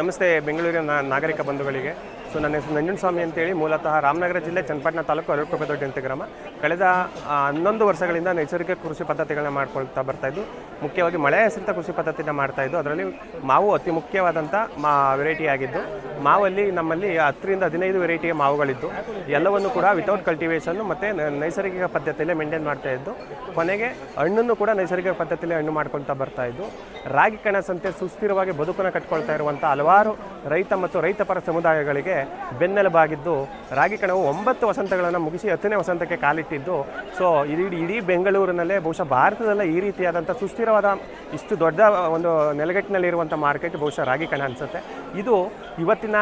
ನಮಸ್ತೆ ಬೆಂಗಳೂರಿನ ನಾಗರಿಕ ಬಂಧುಗಳಿಗೆ. ನನ್ನ ಹೆಸರು ನಂಜುಂಡಸ್ವಾಮಿ ಅಂತೇಳಿ, ಮೂಲತಃ ರಾಮನಗರ ಜಿಲ್ಲೆ ಚನ್ನಪಟ್ಟಣ ತಾಲೂಕು ಅರಳಕುಪ್ಪೆ ದೊಡ್ಡ ಗ್ರಾಮ. ಕಳೆದ 11 ವರ್ಷಗಳಿಂದ ನೈಸರ್ಗಿಕ ಕೃಷಿ ಪದ್ಧತಿಗಳನ್ನ ಮಾಡ್ಕೊಳ್ತಾ ಬರ್ತಾಯಿದ್ದು, ಮುಖ್ಯವಾಗಿ ಮಳೆ ಆಶ್ರಿತ ಕೃಷಿ ಪದ್ಧತಿನ ಮಾಡ್ತಾಯಿದ್ದು. ಅದರಲ್ಲಿ ಮಾವು ಅತಿ ಮುಖ್ಯವಾದಂಥ ವೆರೈಟಿ ಆಗಿದ್ದು, ಮಾವಲ್ಲಿ ನಮ್ಮಲ್ಲಿ 10 ರಿಂದ 15 ವೆರೈಟಿಯ ಮಾವುಗಳಿದ್ದು, ಎಲ್ಲವನ್ನು ಕೂಡ ವಿತೌಟ್ ಕಲ್ಟಿವೇಷನ್ನು ಮತ್ತು ನೈಸರ್ಗಿಕ ಪದ್ಧತಿಯಲ್ಲೇ ಮೇಂಟೈನ್ ಮಾಡ್ತಾಯಿದ್ದು. ಕೊನೆಗೆ ಹಣ್ಣನ್ನು ಕೂಡ ನೈಸರ್ಗಿಕ ಪದ್ಧತಿಯಲ್ಲಿ ಹಣ್ಣು ಮಾಡ್ಕೊಳ್ತಾ ಬರ್ತಾಯಿದ್ದು. ರಾಗಿ ಕಣಸಂತೆ ಸುಸ್ಥಿರವಾಗಿ ಬದುಕನ್ನು ಕಟ್ಕೊಳ್ತಾ ಇರುವಂಥ ಹಲವಾರು ರೈತ ಮತ್ತು ರೈತಪರ ಸಮುದಾಯಗಳಿಗೆ ಬೆನ್ನೆಲುಬಾಗಿದ್ದು, ರಾಗಿ ಕಣವು 9 ವಸಂತಗಳನ್ನು ಮುಗಿಸಿ 10ನೇ ವಸಂತಕ್ಕೆ ಕಾಲಿಟ್ಟಿದ್ದು. ಸೊ ಇಡೀ ಬೆಂಗಳೂರಿನಲ್ಲೇ, ಬಹುಶಃ ಭಾರತದಲ್ಲೇ ಈ ರೀತಿಯಾದಂಥ ಸುಸ್ಥಿರವಾದ ಇಷ್ಟು ದೊಡ್ಡ ಒಂದು ನೆಲೆಗಟ್ಟಿನಲ್ಲಿರುವಂಥ ಮಾರ್ಕೆಟ್ ಬಹುಶಃ ರಾಗಿ ಕಣ ಅನಿಸುತ್ತೆ. ಇದು ಇವತ್ತಿನ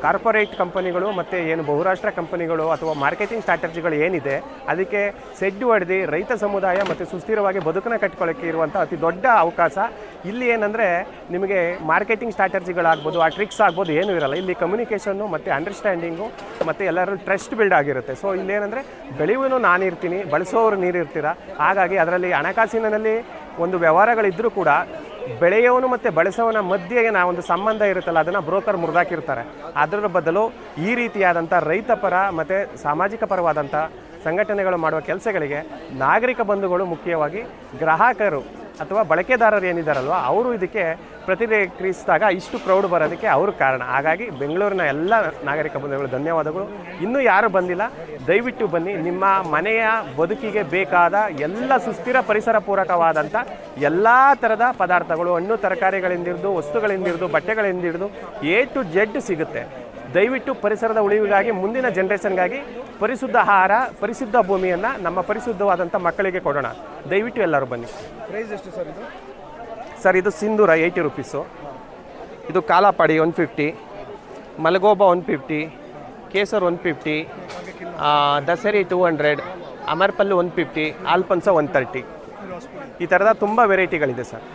ಕಾರ್ಪೊರೇಟ್ ಕಂಪನಿಗಳು ಮತ್ತು ಏನು ಬಹುರಾಷ್ಟ್ರ ಕಂಪನಿಗಳು ಅಥವಾ ಮಾರ್ಕೆಟಿಂಗ್ ಸ್ಟ್ರಾಟಜಿಗಳು ಏನಿದೆ, ಅದಕ್ಕೆ ಸೆಡ್ಡು ಹೊಡೆದು ರೈತ ಸಮುದಾಯ ಮತ್ತು ಸುಸ್ಥಿರವಾಗಿ ಬದುಕನ್ನು ಕಟ್ಕೊಳ್ಳೋಕ್ಕೆ ಇರುವಂಥ ಅತಿ ದೊಡ್ಡ ಅವಕಾಶ. ಇಲ್ಲಿ ಏನಂದರೆ, ನಿಮಗೆ ಮಾರ್ಕೆಟಿಂಗ್ ಸ್ಟ್ರಾಟಜಿಗಳಾಗ್ಬೋದು, ಆ ಟ್ರಿಕ್ಸ್ ಆಗ್ಬೋದು, ಏನೂ ಇರಲ್ಲ. ಇಲ್ಲಿ ಕಮ್ಯುನಿಕೇಷನ್ನು ಮತ್ತು ಅಂಡರ್ಸ್ಟ್ಯಾಂಡಿಂಗು ಮತ್ತು ಎಲ್ಲರೂ ಟ್ರಸ್ಟ್ ಬಿಲ್ಡ್ ಆಗಿರುತ್ತೆ. ಸೊ ಇಲ್ಲೇನೆಂದರೆ, ಬೆಳೆಯುವನು ನಾನಿರ್ತೀನಿ, ಬಳಸೋರು ನೀರಿರ್ತೀರ. ಹಾಗಾಗಿ ಅದರಲ್ಲಿ ಹಣಕಾಸಿನಲ್ಲಿ ಒಂದು ವ್ಯವಹಾರಗಳಿದ್ದರೂ ಕೂಡ ಬೆಳೆಯೋನು ಮತ್ತು ಬಳಸೋನ ಮಧ್ಯೆ ಒಂದು ಸಂಬಂಧ ಇರುತ್ತಲ್ಲ, ಅದನ್ನು ಬ್ರೋಕರ್ ಮುರಿದಾಕಿರ್ತಾರೆ. ಅದರ ಬದಲು ಈ ರೀತಿಯಾದಂಥ ರೈತಪರ ಮತ್ತು ಸಾಮಾಜಿಕ ಪರವಾದಂಥ ಸಂಘಟನೆಗಳು ಮಾಡುವ ಕೆಲಸಗಳಿಗೆ ನಾಗರಿಕ ಬಂಧುಗಳು, ಮುಖ್ಯವಾಗಿ ಗ್ರಾಹಕರು ಅಥವಾ ಬಳಕೆದಾರರು ಏನಿದ್ದಾರಲ್ವ, ಅವರು ಇದಕ್ಕೆ ಪ್ರತಿಕ್ರಿಯಿಸಿದಾಗ ಇಷ್ಟು ಕ್ರೌಡ್ ಬರೋದಕ್ಕೆ ಅವರು ಕಾರಣ. ಹಾಗಾಗಿ ಬೆಂಗಳೂರಿನ ಎಲ್ಲ ನಾಗರಿಕ ಬಂಧುಗಳು ಧನ್ಯವಾದಗಳು. ಇನ್ನೂ ಯಾರು ಬಂದಿಲ್ಲ, ದಯವಿಟ್ಟು ಬನ್ನಿ. ನಿಮ್ಮ ಮನೆಯ ಬದುಕಿಗೆ ಬೇಕಾದ ಎಲ್ಲ ಸುಸ್ಥಿರ ಪರಿಸರ ಪೂರಕವಾದಂಥ ಎಲ್ಲ ಥರದ ಪದಾರ್ಥಗಳು, ಹಣ್ಣು ತರಕಾರಿಗಳಿಂದಿಡಿದು, ವಸ್ತುಗಳಿಂದಿಡಿದು, ಬಟ್ಟೆಗಳಿಂದಿಡಿದು A to Z ಸಿಗುತ್ತೆ. ದಯವಿಟ್ಟು ಪರಿಸರದ ಉಳಿವಿಗಾಗಿ, ಮುಂದಿನ ಜನ್ರೇಷನ್ಗಾಗಿ ಪರಿಶುದ್ಧ ಆಹಾರ, ಪರಿಶುದ್ಧ ಭೂಮಿಯನ್ನು ನಮ್ಮ ಪರಿಶುದ್ಧವಾದಂಥ ಮಕ್ಕಳಿಗೆ ಕೊಡೋಣ. ದಯವಿಟ್ಟು ಎಲ್ಲರೂ ಬನ್ನಿ. ಪ್ರೈಸ್ ಎಷ್ಟು ಸರ್ ಇದು? ಸರ್ ಇದು ಸಿಂಧೂರ 80 ರುಪೀಸು, ಇದು ಕಾಲಾಪಾಡಿ 150, ಮಲಗೋಬಾ 150, ಕೇಸರ್ 150, ದಸರಿ 200, ಅಮರ್ಪಲ್ಲು 150, ಆಲ್ಪನ್ಸ 130. ಈ ಥರದ ತುಂಬ ವೆರೈಟಿಗಳಿದೆ ಸರ್.